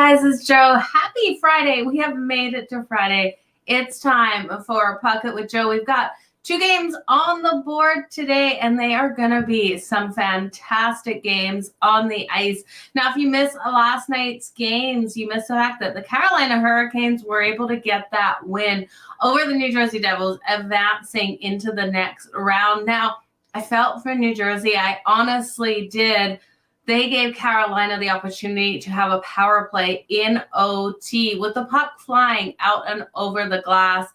guys, it's Joe. Happy Friday. We have made it to Friday. It's time for Pikkit with Joe. We've got 2 games on the board today, and they are going to be some fantastic games on the ice. Now, if you missed last night's games, you missed the fact that the Carolina Hurricanes were able to get that win over the New Jersey Devils, advancing into the next round. Now, I felt for New Jersey. I honestly did. They gave Carolina the opportunity to have a power play in OT with the puck flying out and over the glass,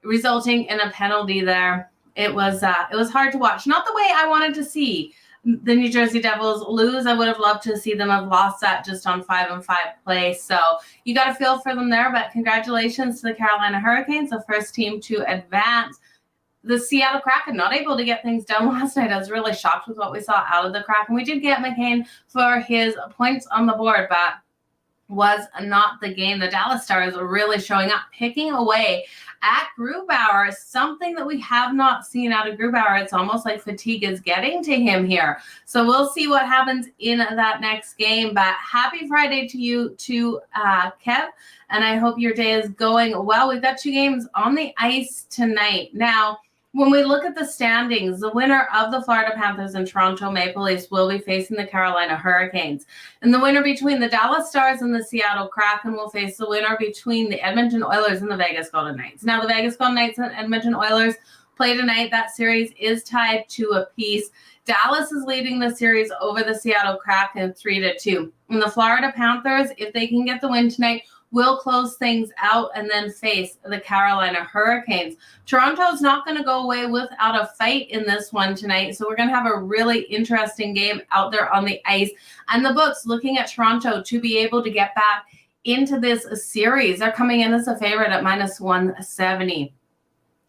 resulting in a penalty there. It was hard to watch. Not the way I wanted to see the New Jersey Devils lose. I would have loved to see them have lost that just on 5-on-5 play. So you got to feel for them there, but congratulations to the Carolina Hurricanes, the first team to advance. The Seattle Kraken not able to get things done last night. I was really shocked with what we saw out of the Kraken. We did get McCain for his points on the board, but was not the game. The Dallas Stars are really showing up, picking away at Grubauer, something that we have not seen out of Grubauer. It's almost like fatigue is getting to him here. So we'll see what happens in that next game. But happy Friday to you, Kev, and I hope your day is going well. We've got 2 games on the ice tonight. Now, when we look at the standings, the winner of the Florida Panthers and Toronto Maple Leafs will be facing the Carolina Hurricanes. And the winner between the Dallas Stars and the Seattle Kraken will face the winner between the Edmonton Oilers and the Vegas Golden Knights. Now, the Vegas Golden Knights and Edmonton Oilers play tonight. That series is tied 2-2. Dallas is leading the series over the Seattle Kraken 3-2. And the Florida Panthers, if they can get the win tonight, will close things out and then face the Carolina Hurricanes. Toronto's not going to go away without a fight in this one tonight, so we're going to have a really interesting game out there on the ice. And the books looking at Toronto to be able to get back into this series. They're coming in as a favorite at -170.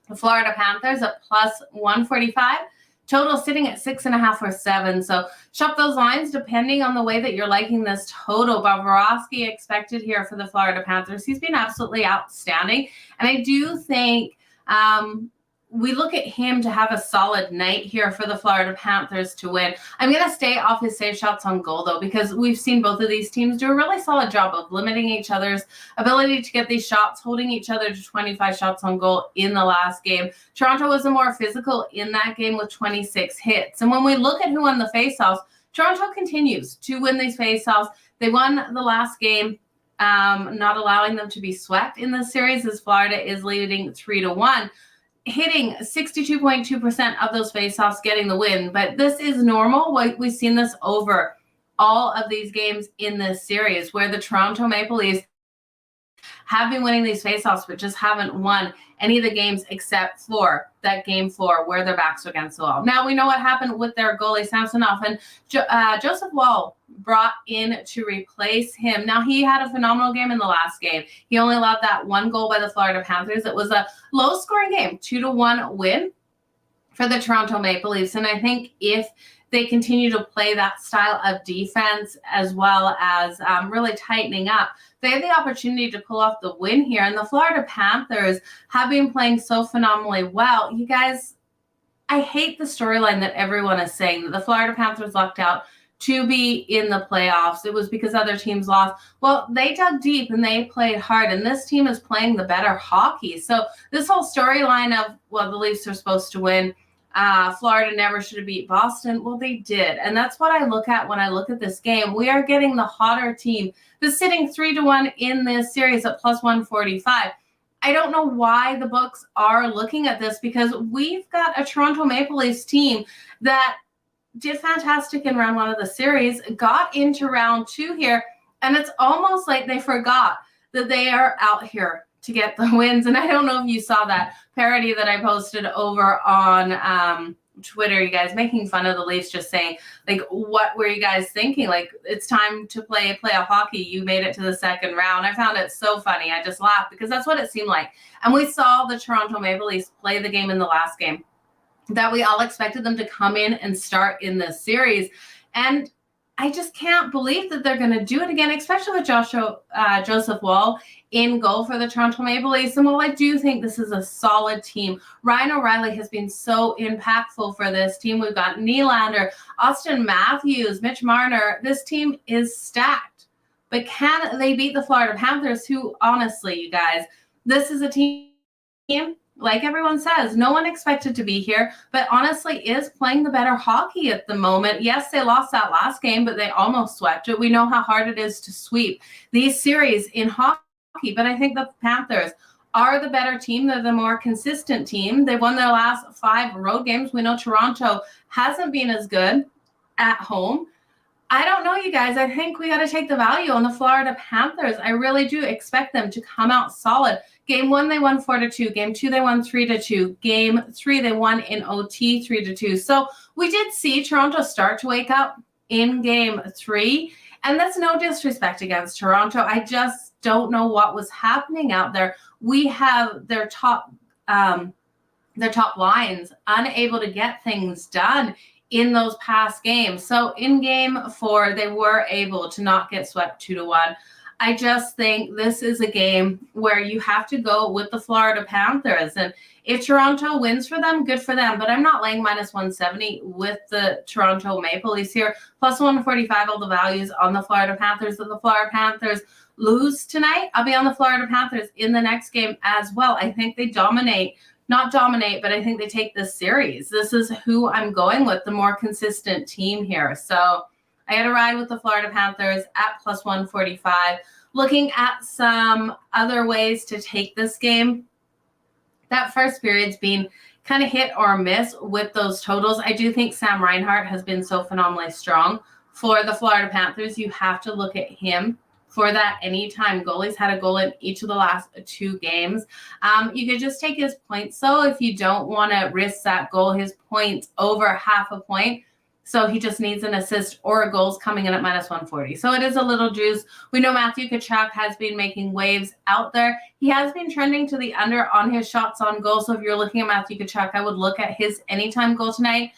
The Florida Panthers at +145. Total sitting at 6.5 or 7. So shop those lines depending on the way that you're liking this total. Bobrovsky expected here for the Florida Panthers. He's been absolutely outstanding. And I do think we look at him to have a solid night here for the Florida Panthers to win. I'm going to stay off his save shots on goal, though, because we've seen both of these teams do a really solid job of limiting each other's ability to get these shots, holding each other to 25 shots on goal in the last game. Toronto was more physical in that game with 26 hits. And when we look at who won the faceoffs, Toronto continues to win these faceoffs. They won the last game, not allowing them to be swept in this series, as Florida is leading 3-1. Hitting 62.2% of those faceoffs, getting the win. But this is normal. We've seen this over all of these games in this series, where the Toronto Maple Leafs have been winning these faceoffs, but just haven't won any of the games except for that game 4 where their backs are against the wall. Now, we know what happened with their goalie, Samsonov, and Joseph Woll brought in to replace him. Now, he had a phenomenal game in the last game. He only allowed that 1 goal by the Florida Panthers. It was a low-scoring game, 2-1 win for the Toronto Maple Leafs. And I think if they continue to play that style of defense as well as really tightening up, they have the opportunity to pull off the win here. And the Florida Panthers have been playing so phenomenally well. You guys, I hate the storyline that everyone is saying that the Florida Panthers lucked out to be in the playoffs. It was because other teams lost. Well, they dug deep and they played hard, and this team is playing the better hockey. So this whole storyline of, well, the Leafs are supposed to win, Florida never should have beat Boston. Well, they did. And that's what I look at when I look at this game. We are getting the hotter team that's sitting 3-1 in this series at +145. I don't know why the books are looking at this, because we've got a Toronto Maple Leafs team that did fantastic in round 1 of the series, got into round 2 here, and it's almost like they forgot that they are out here to get the wins. And I don't know if you saw that parody that I posted over on Twitter, you guys, making fun of the Leafs, just saying, like, what were you guys thinking? Like, it's time to play playoff hockey. You made it to the second round. I found it so funny. I just laughed because that's what it seemed like. And we saw the Toronto Maple Leafs play the game in the last game that we all expected them to come in and start in this series. And I just can't believe that they're going to do it again, especially with Joseph Woll in goal for the Toronto Maple Leafs. And while I do think this is a solid team, Ryan O'Reilly has been so impactful for this team. We've got Nylander, Austin Matthews, Mitch Marner. This team is stacked. but can they beat the Florida Panthers, who honestly, you guys, this is a team, like everyone says, no one expected to be here, but honestly is playing the better hockey at the moment. Yes, they lost that last game, but they almost swept it. We know how hard it is to sweep these series in hockey, but I think the Panthers are the better team. They're the more consistent team. They've won their last 5 road games. We know Toronto hasn't been as good at home. I don't know, you guys. I think we got to take the value on the Florida Panthers. I really do expect them to come out solid. Game 1, they won 4-2. Game 2, they won 3-2. Game 3, they won in OT 3-2. So we did see Toronto start to wake up in Game 3. And that's no disrespect against Toronto. I just don't know what was happening out there. We have their top lines unable to get things done in those past games. So in Game 4, they were able to not get swept 2-1. I just think this is a game where you have to go with the Florida Panthers. And if Toronto wins for them, good for them. But I'm not laying minus 170 with the Toronto Maple Leafs here. Plus 145, all the values on the Florida Panthers. If the Florida Panthers lose tonight, I'll be on the Florida Panthers in the next game as well. I think they not dominate, but I think they take this series. This is who I'm going with, the more consistent team here. So I got to ride with the Florida Panthers at plus 145. Looking at some other ways to take this game, that first period's been kind of hit or miss with those totals. I do think Sam Reinhart has been so phenomenally strong for the Florida Panthers. You have to look at him for that anytime goal. He's had a goal in each of the last 2 games. You could just take his points. So if you don't want to risk that goal, his points over half a point. So he just needs an assist or a goal's coming in at minus 140. So it is a little juice. We know Matthew Tkachuk has been making waves out there. He has been trending to the under on his shots on goal. So if you're looking at Matthew Tkachuk, I would look at his anytime goal tonight.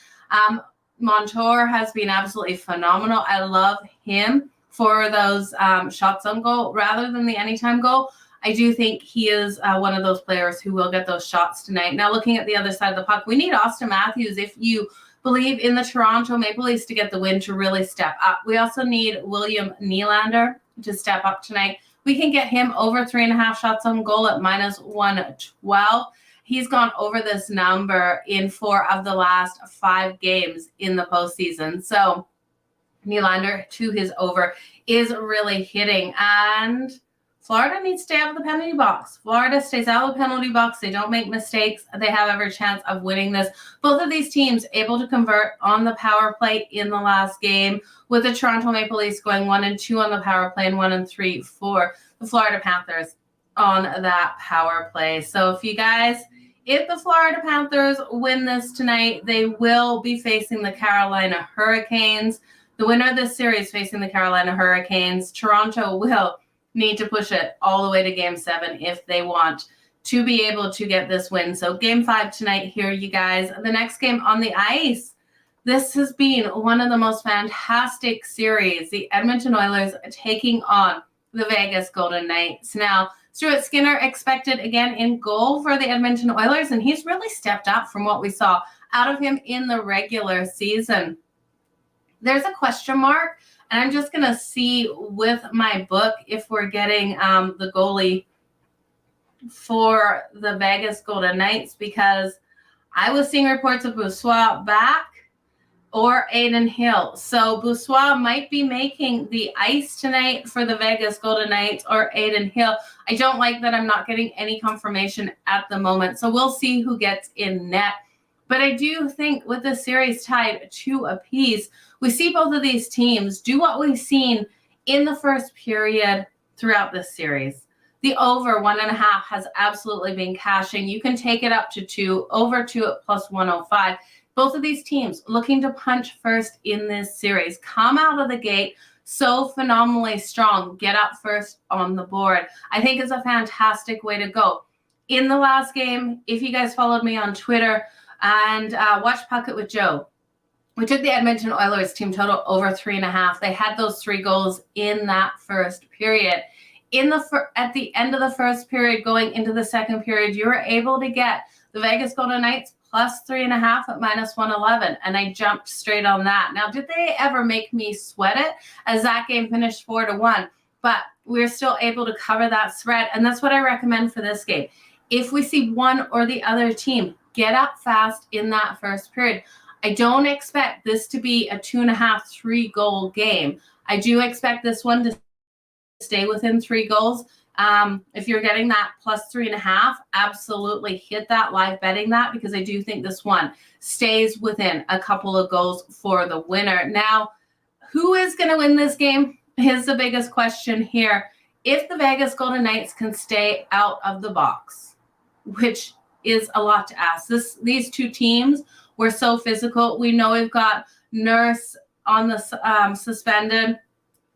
Montour has been absolutely phenomenal. I love him for those shots on goal rather than the anytime goal. I do think he is one of those players who will get those shots tonight. Now, looking at the other side of the puck, we need Austin Matthews if you believe in the Toronto Maple Leafs to get the win to really step up. We also need William Nylander to step up tonight. We can get him over 3.5 shots on goal at minus 112. He's gone over this number in 4 of the last 5 games in the postseason. So Nylander to his over is really hitting. And Florida needs to stay out of the penalty box. Florida stays out of the penalty box. They don't make mistakes. They have every chance of winning this. Both of these teams able to convert on the power play in the last game, with the Toronto Maple Leafs going 1-2 on the power play and 1-3 for the Florida Panthers on that power play. So if the Florida Panthers win this tonight, they will be facing the Carolina Hurricanes. The winner of this series facing the Carolina Hurricanes. Toronto will need to push it all the way to Game 7 if they want to be able to get this win. So Game 5 tonight here, you guys. The next game on the ice. This has been one of the most fantastic series. The Edmonton Oilers taking on the Vegas Golden Knights. Now, Stuart Skinner expected again in goal for the Edmonton Oilers, and he's really stepped up from what we saw out of him in the regular season. There's a question mark, and I'm just going to see with my book if we're getting the goalie for the Vegas Golden Knights, because I was seeing reports of Boussois back or Aiden Hill. So Boussois might be making the ice tonight for the Vegas Golden Knights, or Aiden Hill. I don't like that I'm not getting any confirmation at the moment. So we'll see who gets in net. But I do think with the series tied 2 apiece, we see both of these teams do what we've seen in the first period throughout this series. The over 1.5 has absolutely been cashing. You can take it up to 2, over 2 at plus 105. Both of these teams looking to punch first in this series. Come out of the gate so phenomenally strong. Get up first on the board. I think it's a fantastic way to go. In the last game, if you guys followed me on Twitter and watched Pikkit with Joe, we took the Edmonton Oilers team total over 3.5. They had those 3 goals in that first period. At the end of the first period, going into the second period, you were able to get the Vegas Golden Knights plus 3.5 at minus 111, and I jumped straight on that. Now, did they ever make me sweat it as that game finished 4-1? but we're still able to cover that spread. And that's what I recommend for this game. If we see one or the other team get up fast in that first period, I don't expect this to be a 2.5, 3-goal game. I do expect this one to stay within 3 goals. If you're getting that plus 3.5, absolutely hit that live betting that, because I do think this one stays within a couple of goals for the winner. Now, who is going to win this game? Here's the biggest question here. If the Vegas Golden Knights can stay out of the box, which is a lot to ask. These two teams were so physical. We know we've got Nurse on the suspended.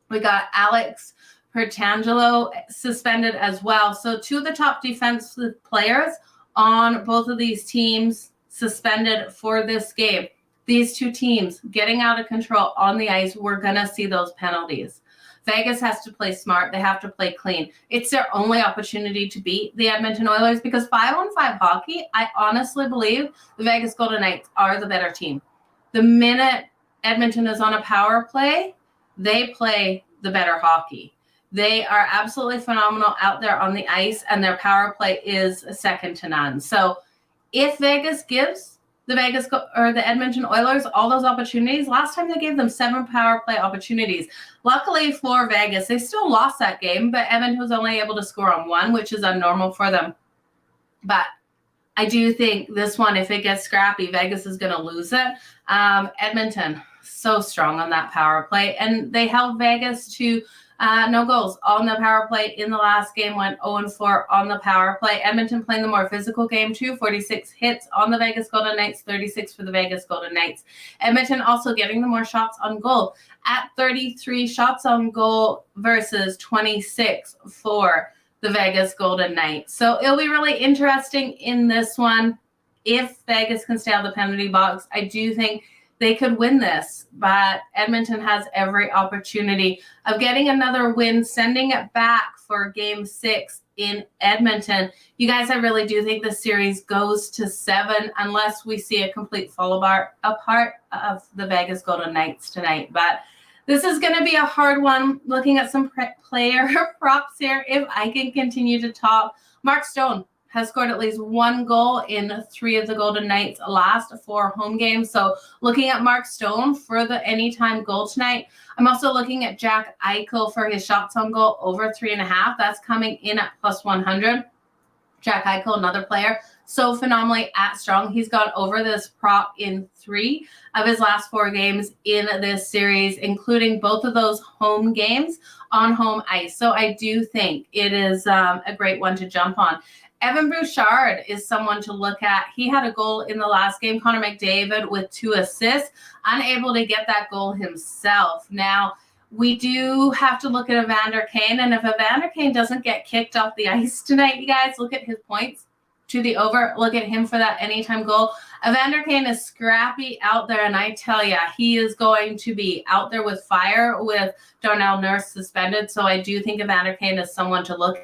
We got Alex Pertangelo suspended as well. So 2 of the top defensive players on both of these teams suspended for this game. These two teams getting out of control on the ice, we're going to see those penalties. Vegas has to play smart. They have to play clean. It's their only opportunity to beat the Edmonton Oilers, because 5-on-5 hockey, I honestly believe the Vegas Golden Knights are the better team. The minute Edmonton is on a power play, they play the better hockey. They are absolutely phenomenal out there on the ice, and their power play is second to none. So if Vegas gives the Edmonton Oilers all those opportunities, last time they gave them 7 power play opportunities. Luckily for Vegas, they still lost that game, but Edmonton was only able to score on 1, which is abnormal for them. But I do think this one, if it gets scrappy, Vegas is going to lose it. Edmonton, so strong on that power play, and they held Vegas to no goals on the power play in the last game, went 0-4 on the power play. Edmonton playing the more physical game too, 46 hits on the Vegas Golden Knights, 36 for the Vegas Golden Knights. Edmonton also getting the more shots on goal at 33 shots on goal versus 26 for the Vegas Golden Knights. So it'll be really interesting in this one. If Vegas can stay out of the penalty box, I do think they could win this, but Edmonton has every opportunity of getting another win, sending it back for Game 6 in Edmonton. You guys, I really do think the series goes to 7 unless we see a complete fall apart of the Vegas Golden Knights tonight. But this is going to be a hard one. Looking at some player props here, if I can continue to talk. Mark Stone has scored at least 1 goal in 3 of the Golden Knights' last 4 home games. So looking at Mark Stone for the anytime goal tonight. I'm also looking at Jack Eichel for his shots on goal over 3.5. That's coming in at plus 100. Jack Eichel, another player, so phenomenally at strong. He's gone over this prop in 3 of his last 4 games in this series, including both of those home games on home ice. So I do think it is a great one to jump on. Evan Bouchard is someone to look at. He had a goal in the last game. Connor McDavid with 2 assists, unable to get that goal himself. Now, we do have to look at Evander Kane, and if Evander Kane doesn't get kicked off the ice tonight, you guys, look at his points to the over. Look at him for that anytime goal. Evander Kane is scrappy out there, and I tell you, he is going to be out there with fire with Darnell Nurse suspended. So I do think Evander Kane is someone to look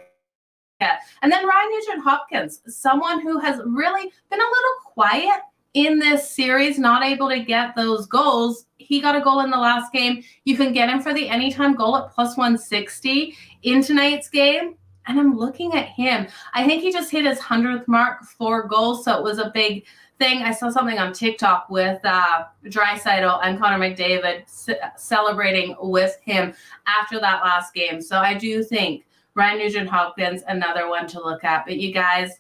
at. And then Ryan Nugent-Hopkins, someone who has really been a little quiet in this series, not able to get those goals. He got a goal in the last game. You can get him for the anytime goal at plus 160 in tonight's game. And I'm looking at him. I think he just hit his 100th mark for goals, so it was a big thing. I saw something on TikTok with Draisaitl and Connor McDavid celebrating with him after that last game. So I do think Ryan Nugent-Hopkins, another one to look at. But you guys,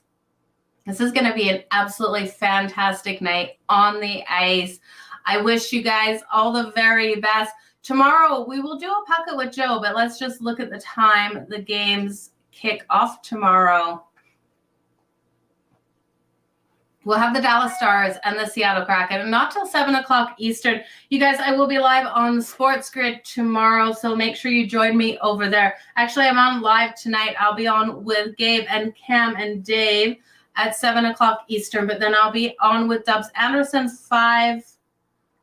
this is going to be an absolutely fantastic night on the ice. I wish you guys all the very best. Tomorrow, we will do a Puckett with Joe, but let's just look at the time the games kick off tomorrow. We'll have the Dallas Stars and the Seattle Kraken, not till 7 o'clock Eastern. You guys, I will be live on Sports Grid tomorrow, so make sure you join me over there. Actually, I'm on live tonight. I'll be on with Gabe and Cam and Dave at 7 o'clock Eastern, but then I'll be on with Dubs Anderson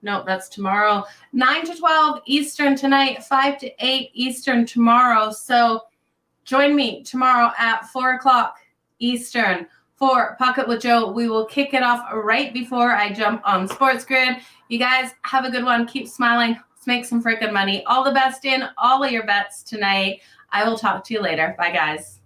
that's tomorrow. 9 to 12 Eastern tonight, 5 to 8 Eastern tomorrow. So join me tomorrow at 4 o'clock Eastern for Puckett with Joe. We will kick it off right before I jump on Sports Grid. You guys have a good one. Keep smiling. Let's make some freaking money. All the best in all of your bets tonight. I will talk to you later. Bye, guys.